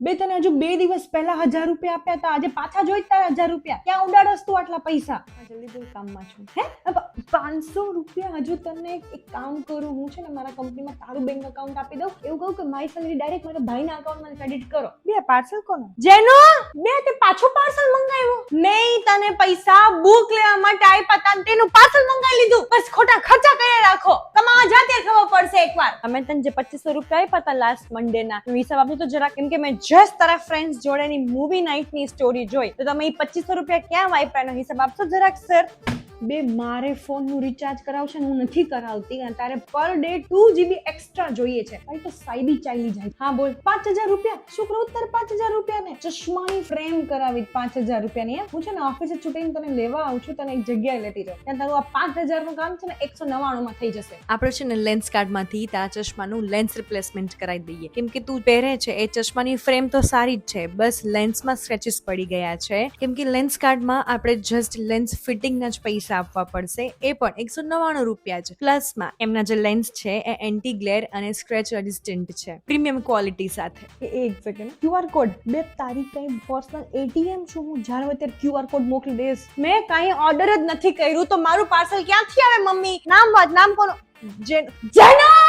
બે તને હજુ 2 દિવસ પહેલા 1000 રૂપિયા આપ્યા હતા, આજે પાછા જોઈ તારા 1000 રૂપિયા. ક્યાં ઉડાડસ તું આટલા પૈસા? જલ્દી બોલ, કામમાં છું. હે 500 રૂપિયા હજુ તને એક કામ કરું, હું છે ને મારા કંપનીમાં તારું બેંક એકાઉન્ટ આપી દઉં, એવું કહું કે મારી સેલરી ડાયરેક્ટ મારા ભાઈના એકાઉન્ટમાં ક્રેડિટ કરો. બે પાર્સલ કોનો? જેનો બે તે પાછું પાર્સલ મંગાવ્યું નહીં, તને પૈસા બુક લેવા માટે આપ્યા તા, તેનું પાર્સલ મંગાવી લીધું. બસ ખોટા ખર્ચા કર્યા રાખો, કમાવા જાતે ખબર પડશે એકવાર. અમે તને જે 2500 રૂપિયા આપ્યા હતા લાસ્ટ મંડે ના, હિસાબ આપજો તો જરા, કેમ કે મેં જસ્ટ તારા ફ્રેન્ડ્સ જોડેની મૂવી નાઇટ ની સ્ટોરી જોઈ, તો તમે એ 2500 રૂપિયા ક્યાં વાપર્યા એનો હિસાબ આપશો જરાક સર? બે મારે ફોન નું રિચાર્જ કરાવશે ને હું નથી કરાવતી, અને તારે પર ડે 2 GB એક્સ્ટ્રા જોઈએ છે. ભાઈ તો સાઈડી ચાલી જાય. હા બોલ. 5000 રૂપિયા? શું કરું તારે 5000 રૂપિયા ને? ચશ્માની ફ્રેમ કરાવી 5000 રૂપિયાની. હું છે ને ઓફિસે છૂટીને તને લેવા આવું છું, તને એક જગ્યાએ લેતી જાઉં, ત્યાં તારું આ 5000 નું કામ છે ને 199 માં થઈ જશે. આપણે છે ને લેન્સ કાર્ડ માંથી તારા ચશ્માનું લેન્સ રિપ્લેસમેન્ટ કરાવી દઈએ, કેમ કે તું પહેરે છે એ ચશ્માની ફ્રેમ તો સારી જ છે, બસ લેન્સમાં સ્ક્રેચીસ પડી ગયા છે, કેમ કે લેન્સ કાર્ડમાં આપણે જસ્ટ લેન્સ ફિટિંગના જ પૈસા આપવા પડશે, એ પણ 199 રૂપિયા જ. પ્લસમાં એમના જે લેન્સ છે એ એન્ટી ગ્લેર અને સ્ક્રેચ રેઝિસ્ટન્ટ છે, પ્રીમિયમ ક્વોલિટી સાથે. એક સેકન્ડ, QR કોડ? બે તારી કઈ પર્સનલ ATM છું હું, જ્યારે હોય ત્યારે QR કોડ મોકલી દઈશ? મેં કાંઈ ઓર્ડર જ નથી કર્યું તો મારું પાર્સલ ક્યાંથી આવે મમ્મી? નામ વાત, નામ કોનો? જેનો.